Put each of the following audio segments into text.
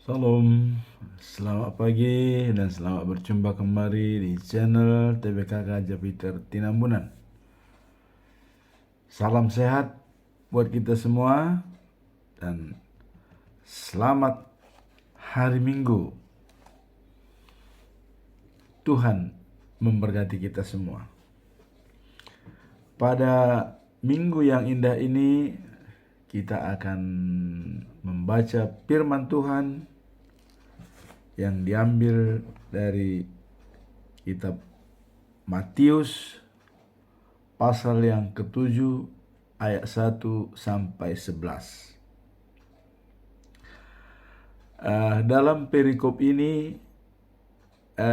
Salam, selamat pagi dan selamat berjumpa kembali di channel TBKK Jupiter Tinambunan. Salam sehat buat kita semua dan selamat hari Minggu. Tuhan memberkati kita semua. Pada minggu yang indah ini kita akan membaca firman Tuhan yang diambil dari kitab Matius pasal yang ke-7 ayat 1 sampai 11. Dalam perikop ini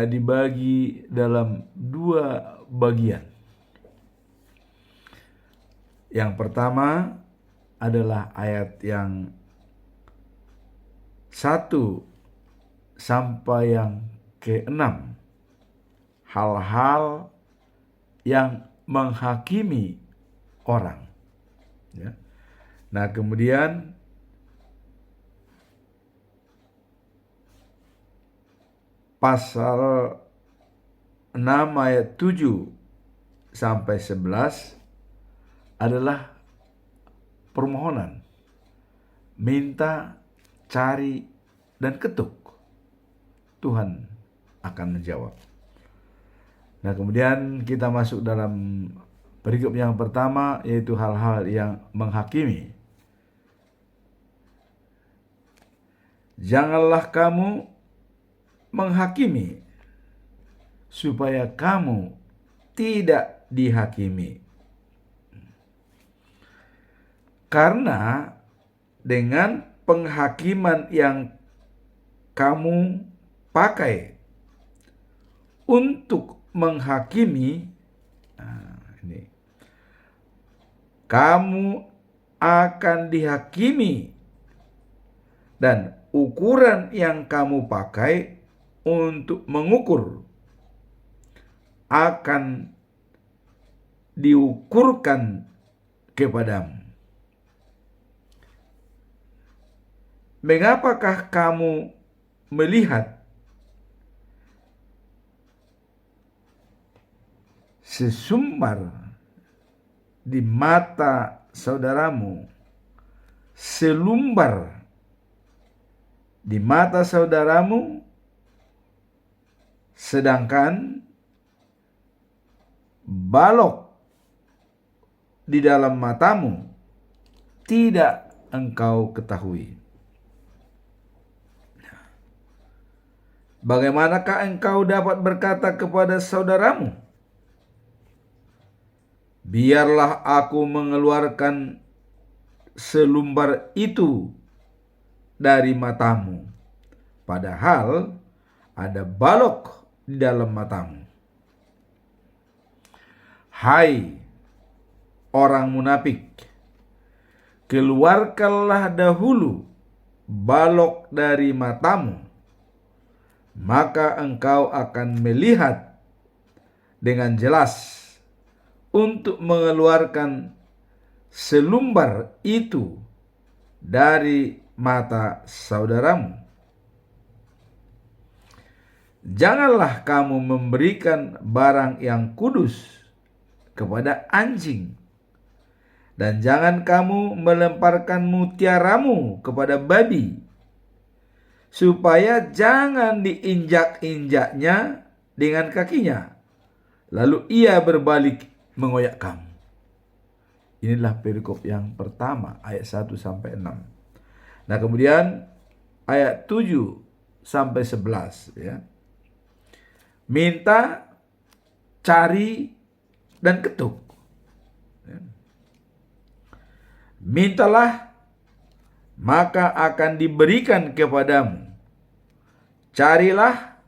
dibagi dalam dua bagian. Yang pertama adalah ayat yang 1 sampai yang ke-6. Hal-hal yang menghakimi orang. Ya. Nah, kemudian pasal 6 ayat 7 sampai 11 adalah permohonan. Minta, cari, dan ketuk. Tuhan akan menjawab. Nah, kemudian kita masuk dalam perikop yang pertama, yaitu hal-hal yang menghakimi. Janganlah kamu menghakimi, supaya kamu tidak dihakimi. Karena dengan penghakiman yang kamu pakai untuk menghakimi, kamu akan dihakimi, dan ukuran yang kamu pakai untuk mengukur akan diukurkan kepadamu. Mengapakah kamu melihat sesumbar di mata saudaramu, selumbar di mata saudaramu, sedangkan balok di dalam matamu tidak engkau ketahui? Bagaimanakah engkau dapat berkata kepada saudaramu, biarlah aku mengeluarkan selumbar itu dari matamu, padahal ada balok di dalam matamu? Hai orang munafik, keluarkanlah dahulu balok dari matamu, maka engkau akan melihat dengan jelas untuk mengeluarkan selumbar itu dari mata saudaramu. Janganlah kamu memberikan barang yang kudus kepada anjing, dan jangan kamu melemparkan mutiaramu kepada babi, supaya jangan diinjak-injaknya dengan kakinya, lalu ia berbalik mengoyak kamu. Inilah perikop yang pertama, ayat 1 sampai 6. Nah, kemudian ayat 7 sampai 11 ya. Minta, cari, dan ketuk. Mintalah, maka akan diberikan kepadamu. Carilah,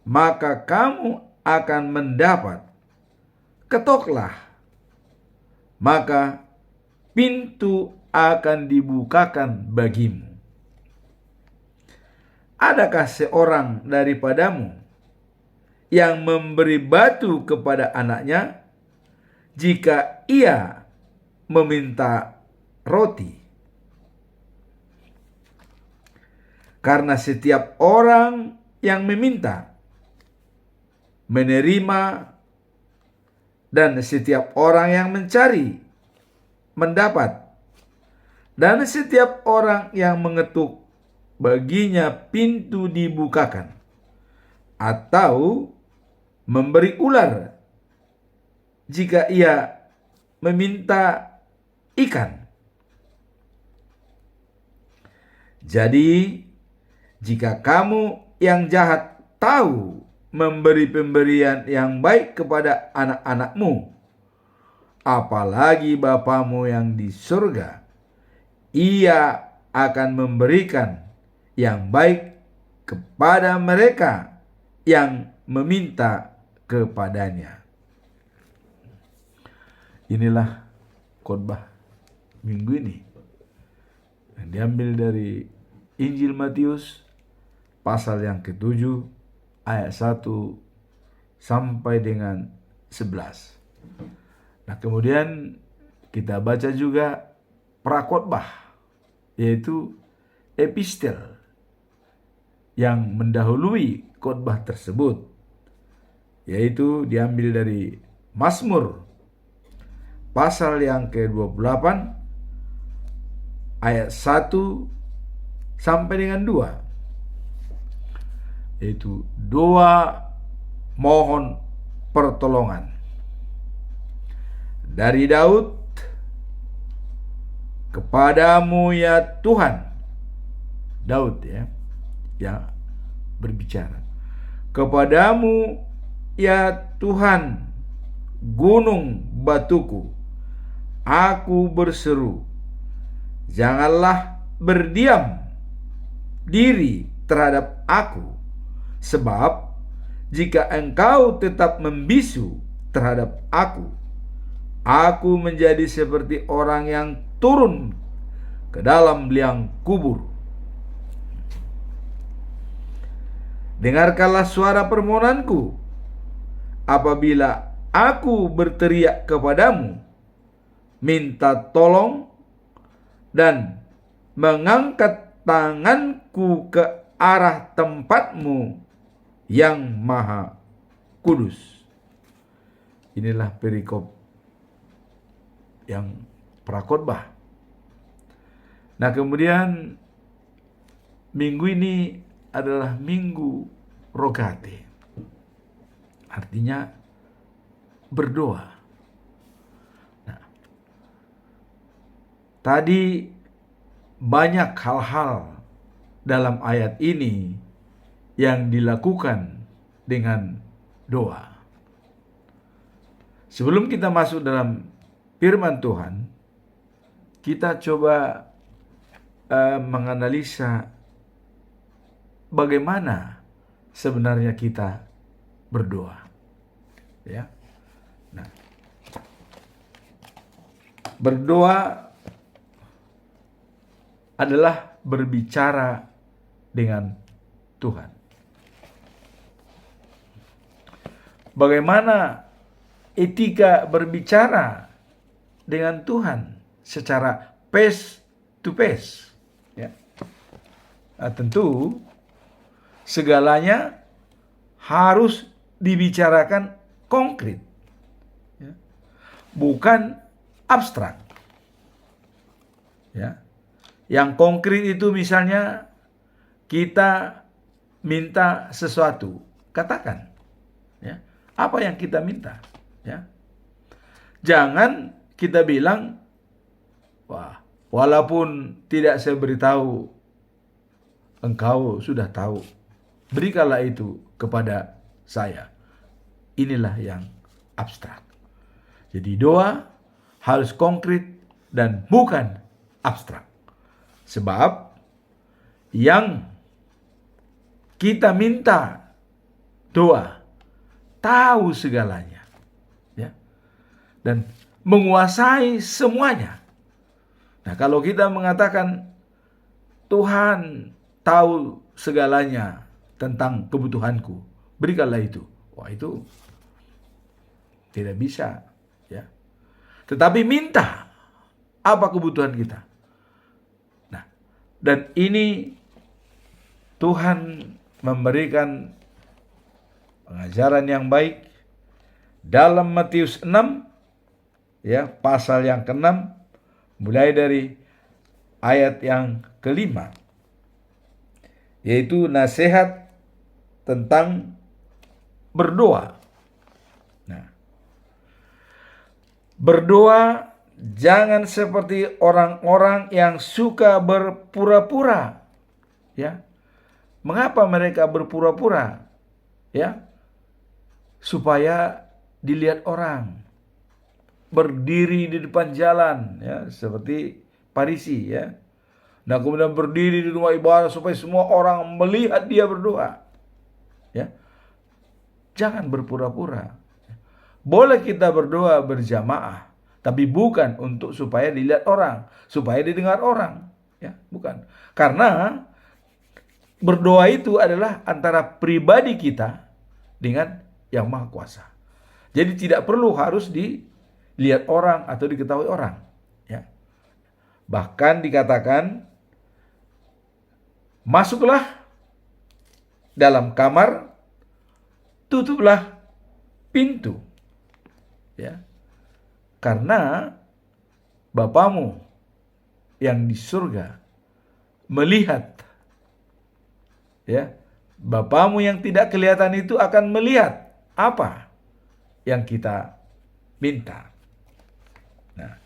maka kamu akan mendapat. Ketoklah, maka pintu akan dibukakan bagimu. Adakah seorang daripadamu yang memberi batu kepada anaknya jika ia meminta roti? Karena setiap orang yang meminta, menerima, dan setiap orang yang mencari, mendapat. Dan setiap orang yang mengetuk, baginya pintu dibukakan. Atau memberi ular jika ia meminta ikan. Jadi, jika kamu yang jahat tahu memberi pemberian yang baik kepada anak-anakmu, apalagi Bapamu yang di surga, Ia akan memberikan yang baik kepada mereka yang meminta kepadanya. Inilah khotbah minggu ini yang diambil dari Injil Matius pasal yang ke-7 ayat 1 sampai dengan 11. Nah, kemudian kita baca juga prakhotbah, yaitu epistel yang mendahului khotbah tersebut, yaitu diambil dari Mazmur pasal yang ke-28 ayat 1 sampai dengan 2, yaitu doa mohon pertolongan dari Daud. Kepadamu ya Tuhan, Daud yang berbicara. Kepadamu ya Tuhan, gunung batuku, aku berseru. Janganlah berdiam diri terhadap aku, sebab jika engkau tetap membisu terhadap aku menjadi seperti orang yang turun ke dalam liang kubur. Dengarkanlah suara permohonanku apabila aku berteriak kepadamu, minta tolong dan mengangkat tanganku ke arah tempatmu yang maha kudus. Inilah perikop yang prakhotbah. Nah, kemudian minggu ini adalah minggu rogate. Artinya berdoa. Nah, tadi banyak hal-hal dalam ayat ini yang dilakukan dengan doa. Sebelum kita masuk dalam firman Tuhan, kita coba menganalisa bagaimana sebenarnya kita berdoa. Ya. Nah, berdoa adalah berbicara dengan Tuhan. Bagaimana etika berbicara dengan Tuhan secara face to face? Ya. Nah, tentu segalanya harus dibicarakan konkret, ya, bukan abstrak. Ya. Yang konkret itu misalnya kita minta sesuatu, katakan, ya, apa yang kita minta, ya. Jangan kita bilang, wah, walaupun tidak saya beritahu, engkau sudah tahu, berikanlah itu kepada saya. Inilah yang abstrak. Jadi doa harus konkret dan bukan abstrak. Sebab yang kita minta doa tahu segalanya, ya, dan menguasai semuanya. Nah, kalau kita mengatakan Tuhan tahu segalanya tentang kebutuhanku, berikanlah itu. Wah, itu tidak bisa, ya. Tetapi minta apa kebutuhan kita. Nah, dan ini Tuhan memberikan pengajaran yang baik dalam Matius 6, ya, pasal yang ke-6, mulai dari ayat yang ke-5, yaitu nasihat tentang berdoa. Nah, berdoa jangan seperti orang-orang yang suka berpura-pura, ya. Mengapa mereka berpura-pura? Ya, supaya dilihat orang. Berdiri di depan jalan, ya, seperti Farisi, ya. Nah, kemudian berdiri di rumah ibadah supaya semua orang melihat dia berdoa. Ya. Jangan berpura-pura. Boleh kita berdoa berjamaah, tapi bukan untuk supaya dilihat orang, supaya didengar orang, ya, bukan. Karena berdoa itu adalah antara pribadi kita dengan Yang Maha Kuasa. Jadi tidak perlu harus dilihat orang atau diketahui orang, ya. Bahkan dikatakan, masuklah dalam kamar, tutuplah pintu, ya. Karena Bapamu yang di surga melihat, ya, Bapamu yang tidak kelihatan itu akan melihat apa yang kita minta. Nah,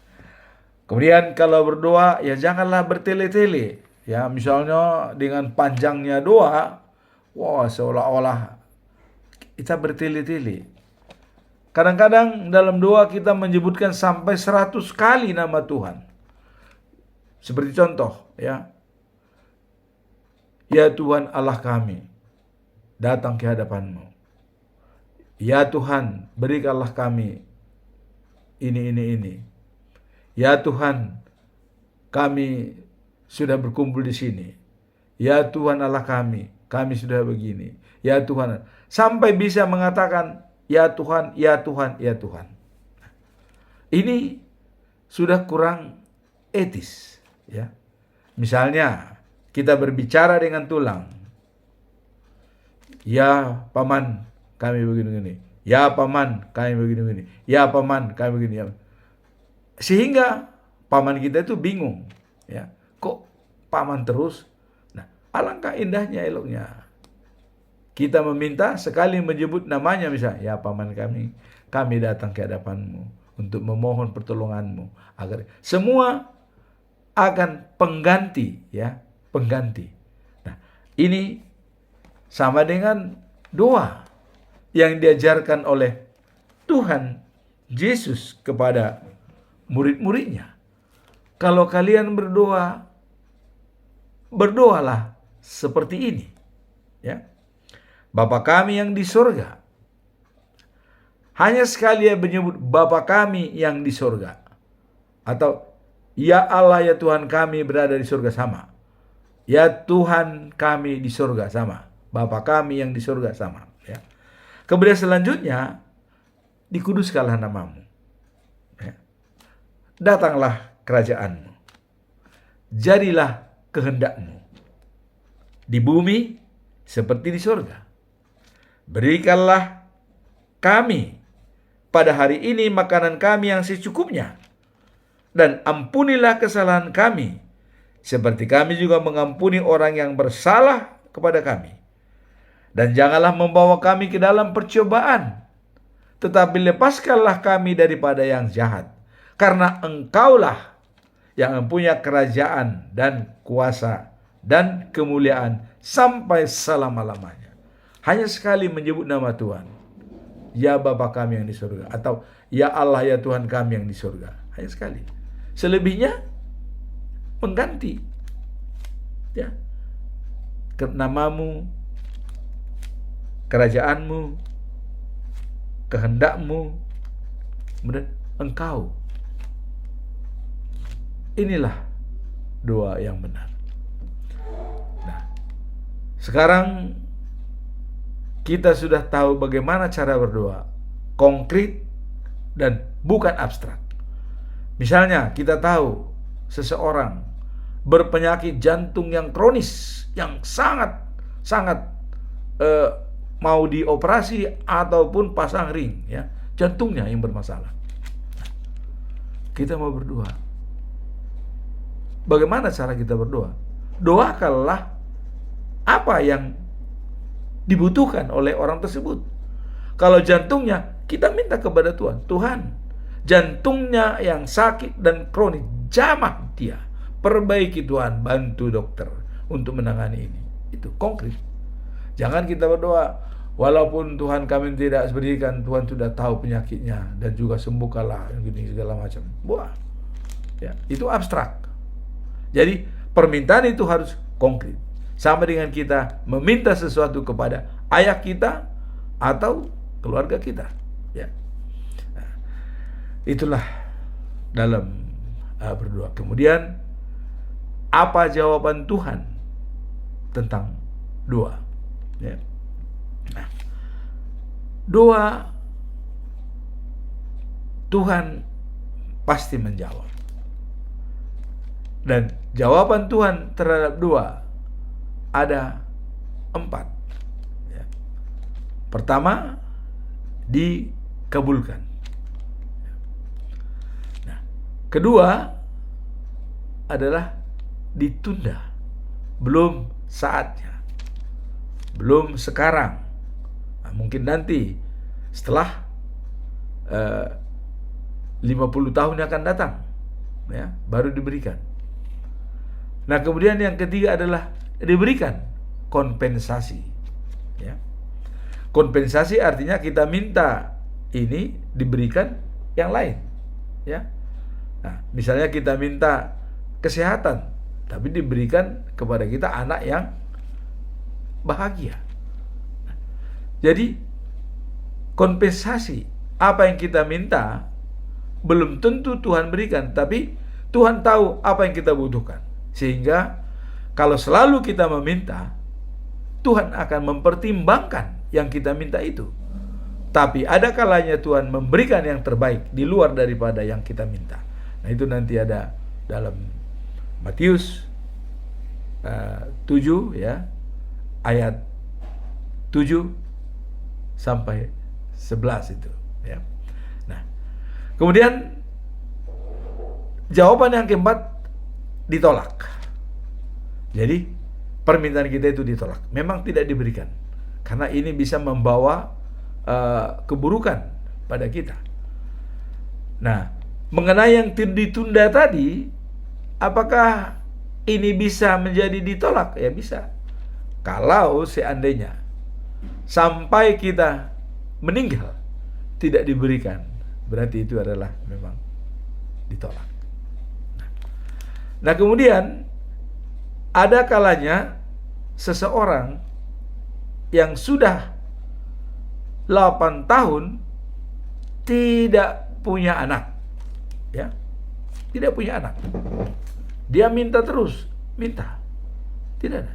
kemudian kalau berdoa, ya janganlah bertele-tele, ya. Misalnya dengan panjangnya doa, wah, seolah-olah kita bertele-tele. Kadang-kadang dalam doa kita menyebutkan sampai 100 kali nama Tuhan. Seperti contoh, ya. Ya Tuhan Allah kami, datang ke hadapan-Mu. Ya Tuhan, berikanlah kami ini. Ya Tuhan, kami sudah berkumpul di sini. Ya Tuhan Allah kami sudah begini. Ya Tuhan, sampai bisa mengatakan ya Tuhan, ya Tuhan, ya Tuhan. Ini sudah kurang etis, ya. Misalnya kita berbicara dengan tulang. Ya paman, kami begini-begini. Ya paman, kami begini-begini. Ya paman, kami begini. Ya. Sehingga paman kita itu bingung, ya. Kok paman terus? Nah, alangkah indahnya, eloknya kita meminta sekali menyebut namanya, misalnya, ya paman kami datang ke hadapan-Mu untuk memohon pertolongan-Mu agar semua akan pengganti, ya, pengganti. Nah, ini sama dengan doa yang diajarkan oleh Tuhan Yesus kepada murid-muridnya. Kalau kalian berdoa, berdoalah seperti ini, ya. Bapa kami yang di surga. Hanya sekali dia menyebut Bapa kami yang di surga. Atau ya Allah, ya Tuhan kami berada di surga, sama. Ya Tuhan kami di surga, sama. Bapa kami yang di surga, sama, ya. Kemudian selanjutnya, dikuduskanlah namamu, ya. Datanglah kerajaan-Mu. Jadilah kehendak-Mu di bumi seperti di surga. Berikanlah kami pada hari ini makanan kami yang secukupnya, dan ampunilah kesalahan kami seperti kami juga mengampuni orang yang bersalah kepada kami. Dan janganlah membawa kami ke dalam percobaan, tetapi lepaskanlah kami daripada yang jahat. Karena Engkaulah yang mempunyai kerajaan dan kuasa dan kemuliaan sampai selama-lamanya. Hanya sekali menyebut nama Tuhan. Ya Bapa kami yang di surga. Atau ya Allah, ya Tuhan kami yang di surga. Hanya sekali. Selebihnya mengganti, ya. Namamu, kerajaanmu, kehendakmu, kemudian engkau. Inilah doa yang benar. Nah, sekarang kita sudah tahu bagaimana cara berdoa, konkret dan bukan abstrak. Misalnya kita tahu seseorang berpenyakit jantung yang kronis, yang sangat sangat mau dioperasi ataupun pasang ring, ya, jantungnya yang bermasalah. Kita mau berdoa. Bagaimana cara kita berdoa? Doakanlah apa yang dibutuhkan oleh orang tersebut. Kalau jantungnya, kita minta kepada Tuhan, Tuhan, jantungnya yang sakit dan kronis, jamah dia, perbaiki Tuhan, bantu dokter untuk menangani ini. Itu konkret. Jangan kita berdoa, walaupun Tuhan kami tidak berikan, Tuhan sudah tahu penyakitnya dan juga sembuhkanlah, gini segala macam. Buah. Ya, itu abstrak. Jadi permintaan itu harus konkret. Sama dengan kita meminta sesuatu kepada ayah kita atau keluarga kita. Ya. Nah, itulah dalam berdoa. Kemudian apa jawaban Tuhan tentang doa? Ya. Nah, doa Tuhan pasti menjawab. Dan jawaban Tuhan terhadap doa ada 4. Ya. Pertama, dikabulkan. Nah, kedua adalah ditunda, belum saatnya. Belum sekarang, nah, mungkin nanti setelah 50 tahun yang akan datang, ya, baru diberikan. Nah, kemudian yang ketiga adalah diberikan kompensasi, ya. Kompensasi artinya kita minta ini diberikan yang lain, ya. Nah, misalnya kita minta kesehatan, tapi diberikan kepada kita anak yang bahagia. Jadi kompensasi apa yang kita minta belum tentu Tuhan berikan, tapi Tuhan tahu apa yang kita butuhkan. Sehingga kalau selalu kita meminta, Tuhan akan mempertimbangkan yang kita minta itu. Tapi ada kalanya Tuhan memberikan yang terbaik di luar daripada yang kita minta. Nah, itu nanti ada dalam Matius 7, ya, ayat 7 sampai 11 itu, ya. Nah, kemudian jawaban yang keempat ditolak. Jadi permintaan kita itu ditolak, memang tidak diberikan, karena ini bisa membawa keburukan pada kita. Nah, mengenai yang ditunda tadi, apakah ini bisa menjadi ditolak? Ya bisa. Kalau seandainya sampai kita meninggal tidak diberikan, berarti itu adalah memang ditolak. Nah, kemudian ada kalanya seseorang yang sudah 8 tahun tidak punya anak, ya, tidak punya anak. Dia minta terus, minta, tidak ada.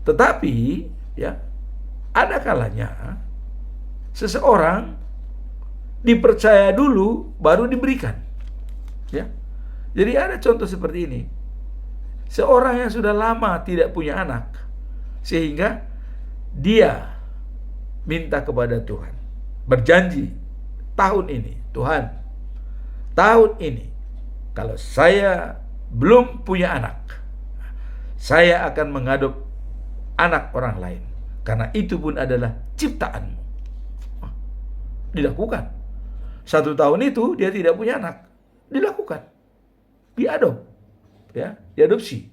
Tetapi, ya, ada kalanya seseorang dipercaya dulu baru diberikan, ya. Jadi ada contoh seperti ini. Seorang yang sudah lama tidak punya anak, sehingga dia minta kepada Tuhan, berjanji, tahun ini, Tuhan, tahun ini kalau saya belum punya anak, saya akan mengadop anak orang lain, karena itu pun adalah ciptaanmu. Dilakukan. 1 tahun itu dia tidak punya anak, dilakukan, diadop, ya, diadopsi,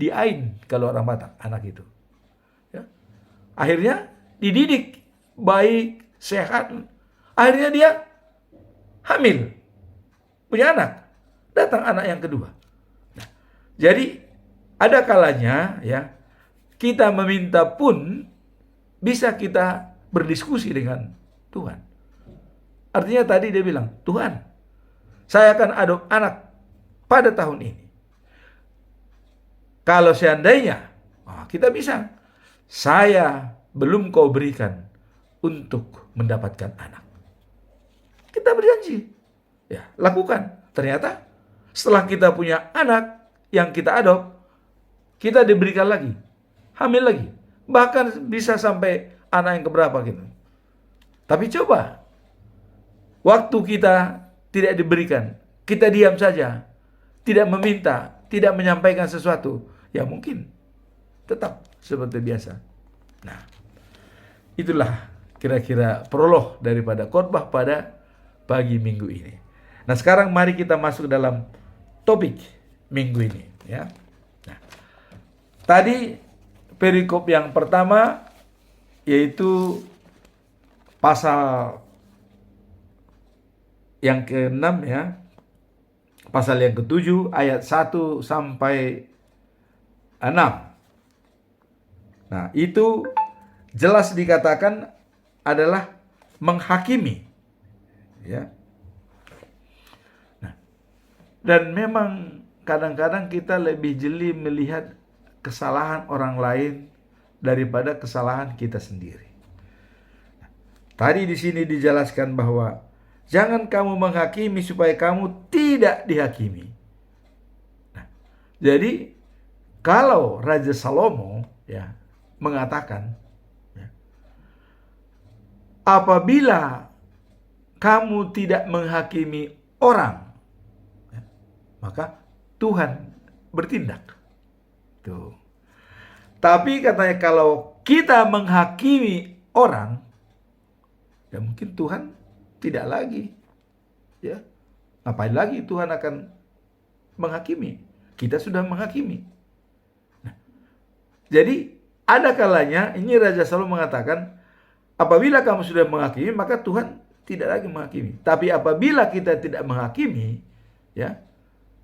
diain kalau orang Batak anak itu, ya. Akhirnya dididik baik, sehat, akhirnya dia hamil, punya anak, datang anak yang kedua. Nah, jadi ada kalanya, ya, kita meminta pun bisa kita berdiskusi dengan Tuhan. Artinya tadi dia bilang, Tuhan, saya akan adop anak pada tahun ini. Kalau seandainya, kita bisa, saya belum kau berikan untuk mendapatkan anak. Kita berjanji, ya, lakukan. Ternyata setelah kita punya anak yang kita adop, kita diberikan lagi hamil lagi. Bahkan bisa sampai anak yang keberapa gitu. Tapi coba, waktu kita tidak diberikan, kita diam saja, tidak meminta, tidak menyampaikan sesuatu, ya mungkin tetap seperti biasa. Nah, itulah kira-kira prolog daripada khotbah pada pagi minggu ini. Nah, sekarang mari kita masuk dalam topik minggu ini, ya. Nah, tadi perikop yang pertama yaitu pasal yang ke-6 ya. Pasal yang ke-7 ayat 1 sampai 6. Nah, itu jelas dikatakan adalah menghakimi, ya. Nah, dan memang kadang-kadang kita lebih jeli melihat kesalahan orang lain daripada kesalahan kita sendiri. Tadi di sini dijelaskan bahwa jangan kamu menghakimi supaya kamu tidak dihakimi. Nah, jadi kalau Raja Salomo ya mengatakan, ya, apabila kamu tidak menghakimi orang, ya, maka Tuhan bertindak. Tuh. Tapi katanya kalau kita menghakimi orang, ya mungkin Tuhan tidak lagi, ya. Ngapain lagi Tuhan akan menghakimi? Kita sudah menghakimi. Nah, jadi ada kalanya ini Raja Salomo mengatakan, apabila kamu sudah menghakimi, maka Tuhan tidak lagi menghakimi. Tapi apabila kita tidak menghakimi, ya,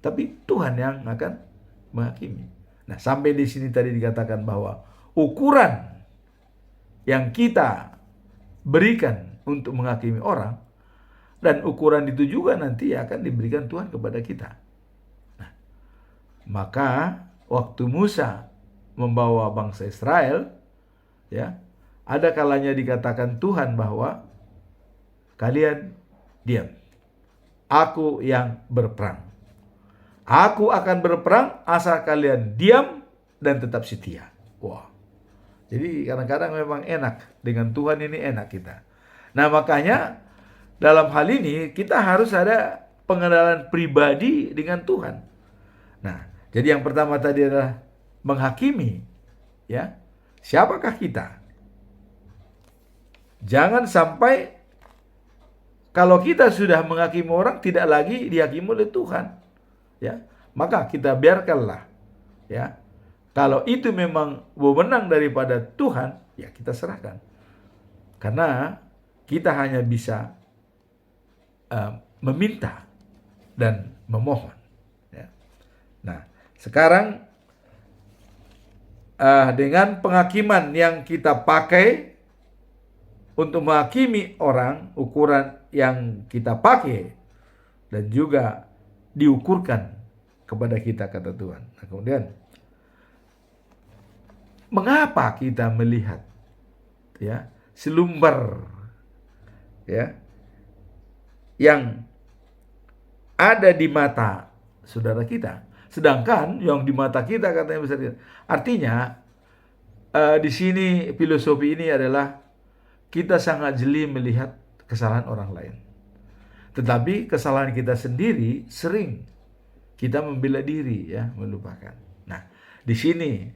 tapi Tuhan yang akan menghakimi. Nah, sampai di sini tadi dikatakan bahwa ukuran yang kita berikan untuk menghakimi orang, dan ukuran itu juga nanti akan diberikan Tuhan kepada kita. Nah, maka waktu Musa membawa bangsa Israel, ya, ada kalanya dikatakan Tuhan bahwa kalian diam. Aku yang berperang. Aku akan berperang asal kalian diam dan tetap setia. Wah. Jadi kadang-kadang memang enak. Dengan Tuhan ini enak kita. Nah, makanya dalam hal ini kita harus ada pengenalan pribadi dengan Tuhan. Nah, jadi yang pertama tadi adalah menghakimi. Ya. Siapakah kita? Jangan sampai kalau kita sudah menghakimi orang tidak lagi dihakimi oleh Tuhan. Ya, maka kita biarkanlah, ya. Kalau itu memang wewenang daripada Tuhan, ya kita serahkan. Karena kita hanya bisa meminta dan memohon, ya. Nah, sekarang dengan penghakiman yang kita pakai untuk menghakimi orang, ukuran yang kita pakai dan juga diukurkan kepada kita, kata Tuhan. Nah, kemudian mengapa kita melihat, ya, selumbar, ya, yang ada di mata saudara kita, sedangkan yang di mata kita katanya besar. Artinya di sini filosofi ini adalah kita sangat jeli melihat kesalahan orang lain. Tetapi kesalahan kita sendiri sering kita membela diri, ya, melupakan. Nah, di sini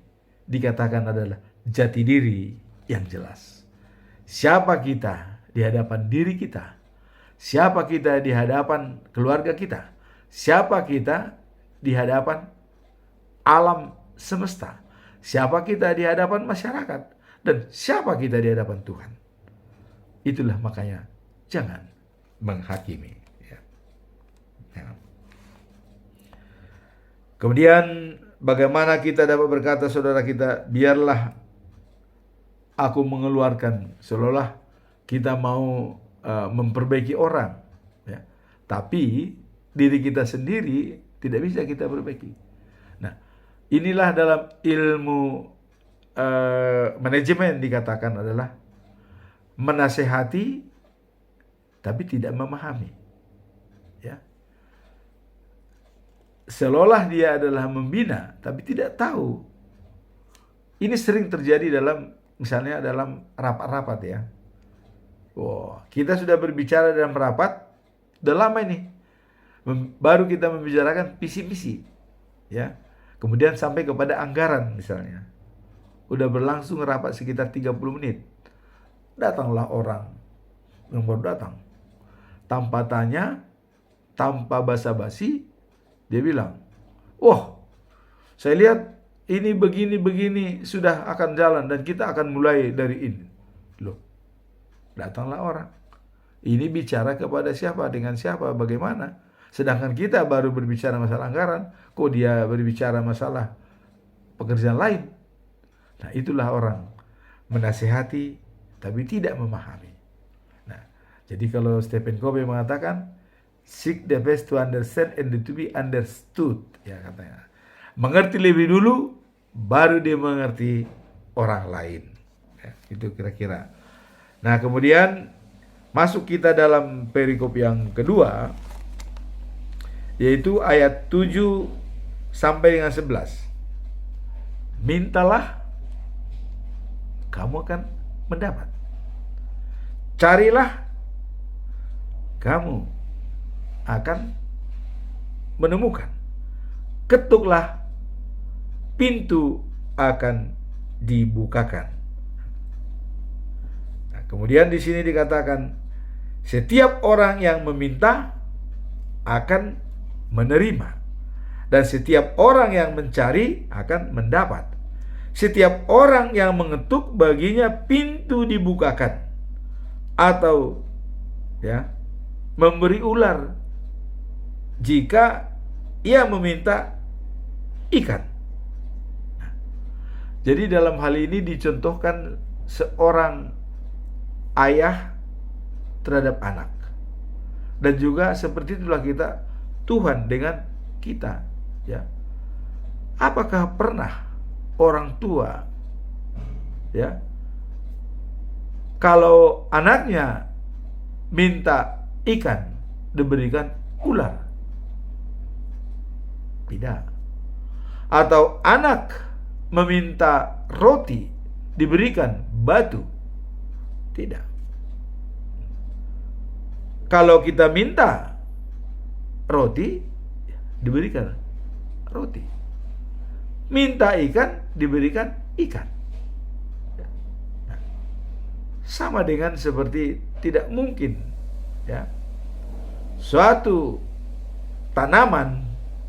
dikatakan adalah jati diri yang jelas. Siapa kita di hadapan diri kita? Siapa kita di hadapan keluarga kita? Siapa kita di hadapan alam semesta? Siapa kita di hadapan masyarakat? Dan siapa kita di hadapan Tuhan? Itulah makanya jangan menghakimi, ya. Ya. Kemudian bagaimana kita dapat berkata saudara kita, biarlah aku mengeluarkan, seolah kita mau memperbaiki orang, ya. Tapi diri kita sendiri tidak bisa kita perbaiki. Nah, inilah dalam ilmu manajemen dikatakan adalah menasehati tapi tidak memahami, ya. Seolah dia adalah membina tapi tidak tahu Ini sering terjadi misalnya dalam rapat-rapat ya. Kita sudah berbicara dalam rapat, udah lama ini. Baru kita membicarakan visi misi, ya. Kemudian sampai kepada anggaran misalnya. Udah berlangsung rapat sekitar 30 menit. Datanglah orang yang baru datang. Tanpa tanya, tanpa basa-basi, dia bilang, saya lihat ini begini sudah akan jalan dan kita akan mulai dari ini. Loh, datanglah orang. Ini bicara kepada siapa, dengan siapa, bagaimana? Sedangkan kita baru berbicara masalah anggaran, kok dia berbicara masalah pekerjaan lain? Nah, itulah orang menasihati tapi tidak memahami. Nah, jadi kalau Stephen Covey mengatakan, seek the best to understand and to be understood, ya katanya. Mengerti lebih dulu, baru dia mengerti orang lain. Ya, itu kira-kira. Nah, kemudian masuk kita dalam perikop yang kedua, yaitu ayat 7 sampai dengan 11. Mintalah, kamu akan mendapat. Carilah, kamu akan menemukan. Ketuklah, pintu akan dibukakan. Nah, kemudian di sini dikatakan, setiap orang yang meminta akan menerima, dan setiap orang yang mencari akan mendapat. Setiap orang yang mengetuk, baginya pintu dibukakan. Atau memberi ular jika ia meminta ikan. Nah, jadi dalam hal ini dicontohkan seorang ayah terhadap anak. Dan juga seperti itulah kita, Tuhan dengan kita, ya. Apakah pernah orang tua, ya, kalau anaknya minta ikan diberikan ular? Tidak. Atau anak meminta roti diberikan batu? Tidak. Kalau kita minta roti, diberikan roti. Minta ikan, diberikan ikan. Nah, sama dengan seperti tidak mungkin, ya, suatu tanaman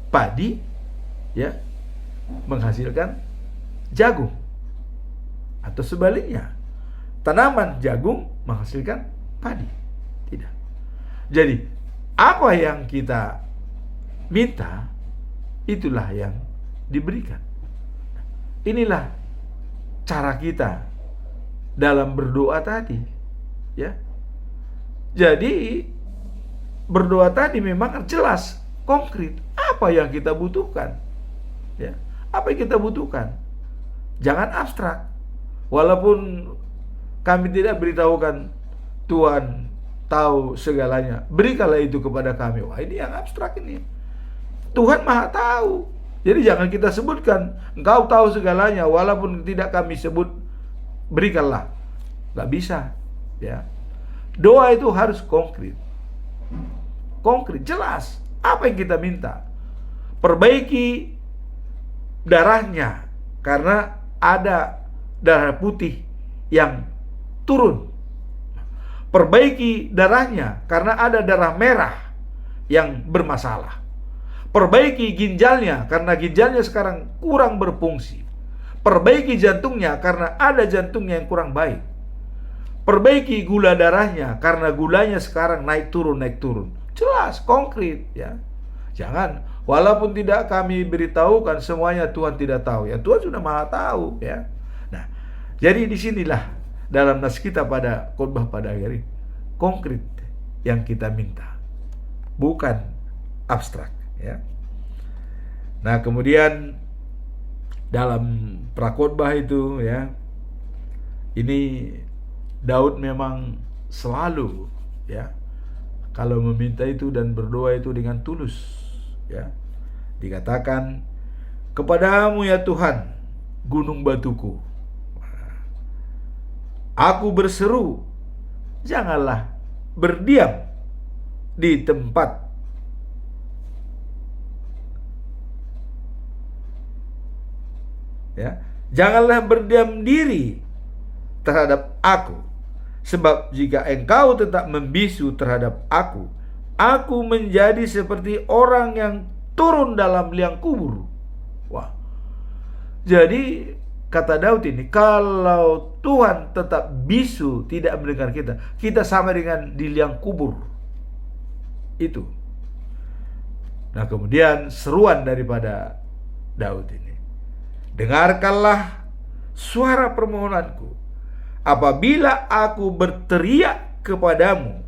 padi, ya, menghasilkan jagung, atau sebaliknya, tanaman jagung menghasilkan padi. Tidak. Jadi apa yang kita minta, itulah yang diberikan. Inilah cara kita dalam berdoa tadi, ya. Jadi berdoa tadi memang jelas, konkret apa yang kita butuhkan, ya. Apa yang kita butuhkan. Jangan abstrak. Walaupun kami tidak beritahukan, Tuhan tahu segalanya, berikanlah itu kepada kami. Wah, ini yang abstrak ini. Tuhan Maha tahu. Jadi jangan kita sebutkan, engkau tahu segalanya, walaupun tidak kami sebut, berikanlah. Gak bisa, ya. Doa itu harus konkret. Konkret, jelas. Apa yang kita minta? Perbaiki darahnya, karena ada darah putih yang turun. Perbaiki darahnya karena ada darah merah yang bermasalah. Perbaiki ginjalnya karena ginjalnya sekarang kurang berfungsi. Perbaiki jantungnya karena ada jantungnya yang kurang baik. Perbaiki gula darahnya karena gulanya sekarang naik turun. Jelas, konkret, ya. Jangan, walaupun tidak kami beritahukan semuanya, Tuhan tidak tahu. Ya, Tuhan sudah Maha tahu, ya. Nah, jadi disinilah dalam nas kita pada khotbah pada hari ini, konkret yang kita minta, bukan abstrak, ya. Nah, kemudian dalam prakhotbah itu, ya, ini Daud memang selalu, ya, kalau meminta itu dan berdoa itu dengan tulus, ya. Dikatakan, kepadamu ya Tuhan gunung batuku. Aku berseru, janganlah berdiam di tempat. Ya, janganlah berdiam diri terhadap aku, sebab jika engkau tetap membisu terhadap aku menjadi seperti orang yang turun dalam liang kubur. Wah, jadi kata Daud ini, kalau Tuhan tetap bisu, tidak mendengar kita, kita sama dengan di liang kubur. Itu. Nah, kemudian seruan daripada Daud ini, dengarkanlah suara permohonanku apabila aku berteriak kepadamu,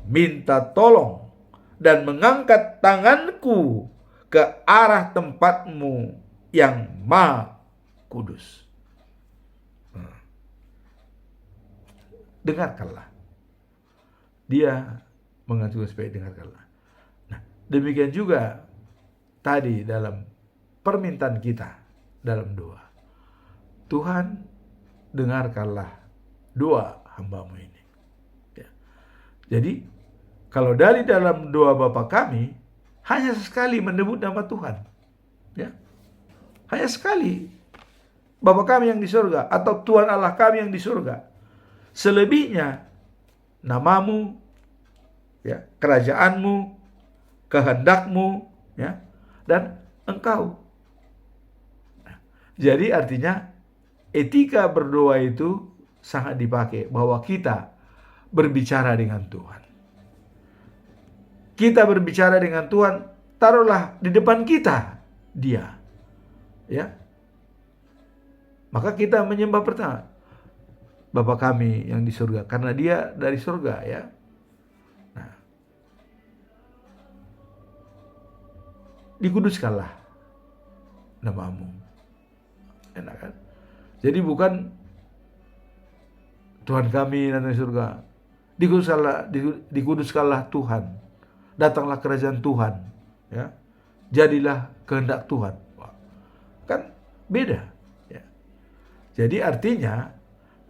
minta tolong dan mengangkat tanganku ke arah tempatmu yang maha kudus. Dengarkanlah. Dia mengajukan supaya dengarkanlah. Nah, demikian juga tadi dalam permintaan kita dalam doa. Tuhan, dengarkanlah doa hambamu ini. Ya. Jadi, kalau dari dalam doa Bapa kami, hanya sekali menyebut nama Tuhan. Ya. Hanya sekali. Bapa kami yang di surga, atau Tuhan Allah kami yang di surga. Selebihnya, namamu, ya, kerajaanmu, kehendakmu, ya, dan engkau. Nah, jadi artinya etika berdoa itu sangat dipakai bahwa kita berbicara dengan Tuhan. Kita berbicara dengan Tuhan, taruhlah di depan kita Dia. Ya. Maka kita menyembah pertama Bapa kami yang di surga, karena Dia dari surga, ya. Nah, dikuduskanlah namamu. Enak kan? Jadi bukan Tuhan kami yang di surga, dikuduskanlah Tuhan, datanglah kerajaan Tuhan, ya, jadilah kehendak Tuhan. Wah, kan beda, ya. Jadi artinya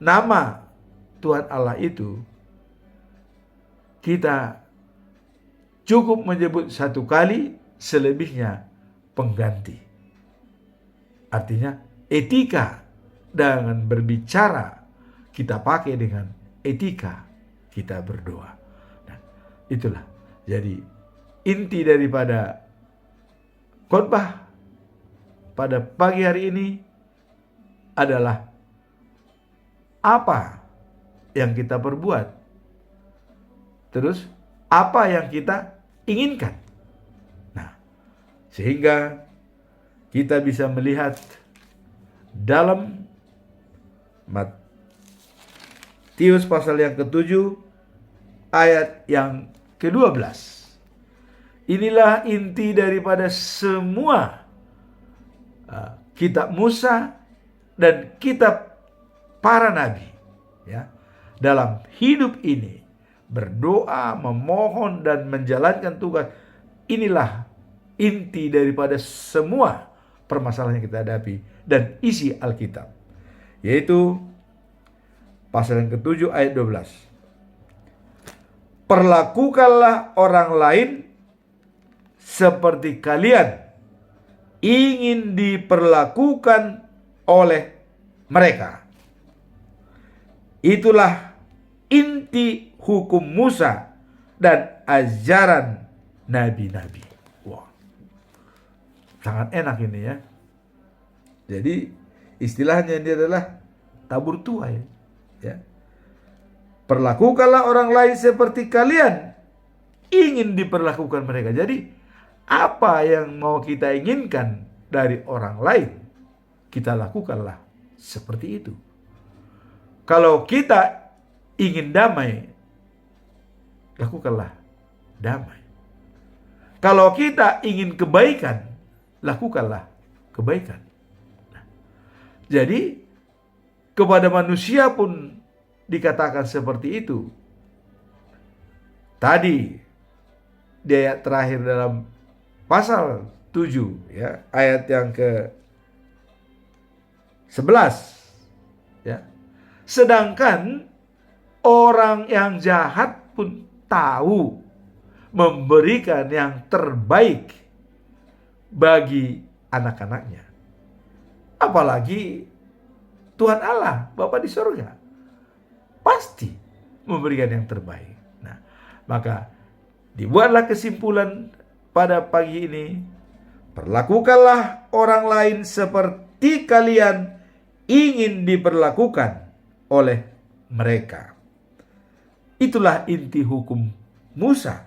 nama Tuhan Allah itu kita cukup menyebut satu kali, selebihnya pengganti. Artinya etika dengan berbicara kita pakai dengan etika kita berdoa. Nah, itulah jadi inti daripada khotbah pada pagi hari ini adalah apa yang kita perbuat, terus apa yang kita inginkan. Nah, sehingga kita bisa melihat dalam Matius pasal yang ke-7 ayat yang ke-12. Inilah inti daripada semua kitab Musa dan kitab para nabi, ya. Dalam hidup ini berdoa, memohon dan menjalankan tugas. Inilah inti daripada semua permasalahan yang kita hadapi dan isi Alkitab, yaitu pasal yang ke-7 ayat 12. Perlakukanlah orang lain seperti kalian ingin diperlakukan oleh mereka. Itulah inti hukum Musa dan ajaran nabi-nabi. Wah, sangat enak ini, ya. Jadi istilahnya ini adalah tabur tuai, ya. Perlakukanlah orang lain seperti kalian ingin diperlakukan mereka. Jadi apa yang mau kita inginkan dari orang lain, kita lakukanlah seperti itu. Kalau kita ingin damai, lakukanlah damai. Kalau kita ingin kebaikan, lakukanlah kebaikan. Nah, jadi kepada manusia pun dikatakan seperti itu. Tadi di ayat terakhir dalam pasal 7, ya, ayat yang 11. Ya. Sedangkan orang yang jahat pun tahu memberikan yang terbaik bagi anak-anaknya. Apalagi Tuhan Allah, Bapa di surga, pasti memberikan yang terbaik. Nah, maka dibuatlah kesimpulan pada pagi ini, perlakukanlah orang lain seperti kalian ingin diperlakukan oleh mereka. Itulah inti hukum Musa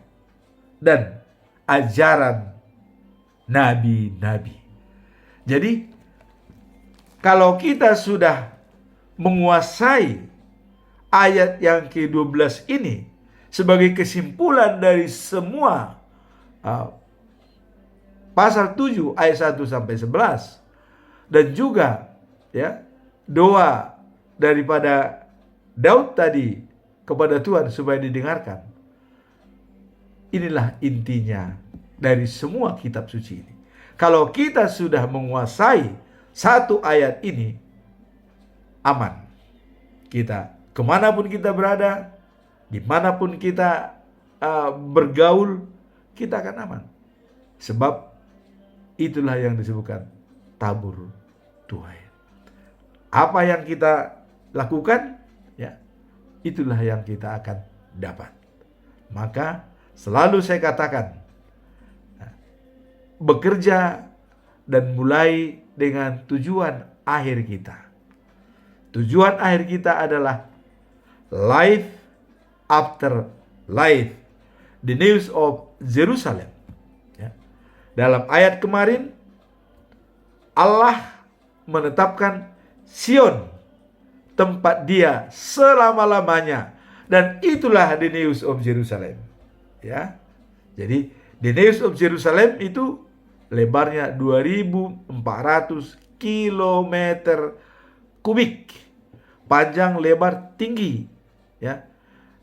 dan ajaran nabi-nabi. Jadi, kalau kita sudah menguasai ayat yang ke-12 ini sebagai kesimpulan dari semua pasal 7 ayat 1 sampai 11, dan juga ya doa daripada Daud tadi kepada Tuhan supaya didengarkan. Inilah intinya dari semua kitab suci ini. Kalau kita sudah menguasai satu ayat ini, aman. Kita kemanapun kita berada, dimanapun kita bergaul, kita akan aman. Sebab itulah yang disebutkan tabur tuai. Apa yang kita lakukan, ya, itulah yang kita akan dapat. Maka selalu saya katakan, bekerja dan mulai dengan tujuan akhir kita. Tujuan akhir kita adalah life after life, the news of Jerusalem. Ya. Dalam ayat kemarin, Allah menetapkan Sion tempat dia selama-lamanya, dan itulah the news of Jerusalem. Ya, jadi the news of Jerusalem itu lebarnya 2.400 kilometer kubik, panjang, lebar, tinggi, ya.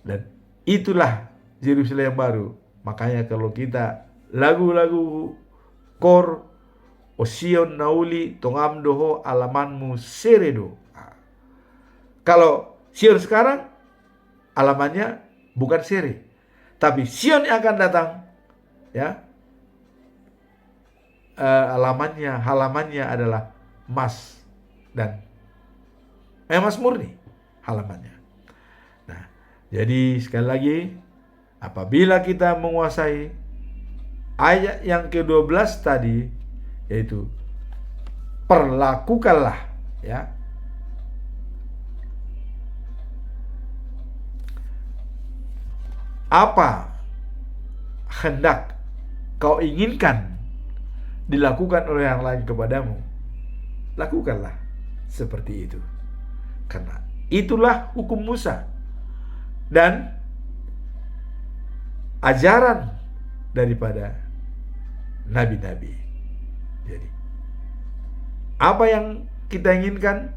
Dan itulah Yerusalem baru. Makanya kalau kita lagu-lagu kor Osion nauli tongam doho alamanmu seredo. Kalau Sion sekarang alamannya bukan sere, tapi Sion yang akan datang, ya, halamannya adalah emas dan emas murni halamannya. Nah, jadi sekali lagi, apabila kita menguasai ayat yang ke-12 tadi, yaitu perlakukanlah, ya, apa hendak kau inginkan dilakukan oleh yang lain kepadamu, lakukanlah seperti itu. Karena itulah hukum Musa dan ajaran daripada nabi-nabi. Jadi, apa yang kita inginkan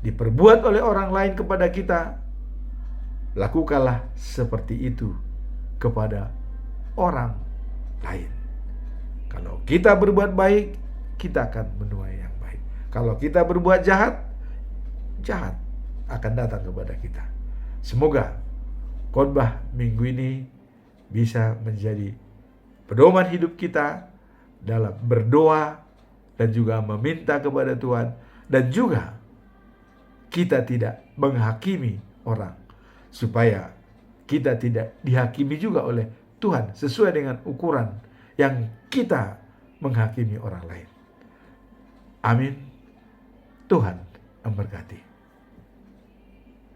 diperbuat oleh orang lain kepada kita, lakukanlah seperti itu kepada orang lain. Kalau kita berbuat baik, kita akan menuai yang baik. Kalau kita berbuat jahat, jahat akan datang kepada kita. Semoga khotbah minggu ini bisa menjadi pedoman hidup kita dalam berdoa dan juga meminta kepada Tuhan, dan juga kita tidak menghakimi orang, supaya kita tidak dihakimi juga oleh Tuhan sesuai dengan ukuran yang kita menghakimi orang lain. Amin. Tuhan memberkati.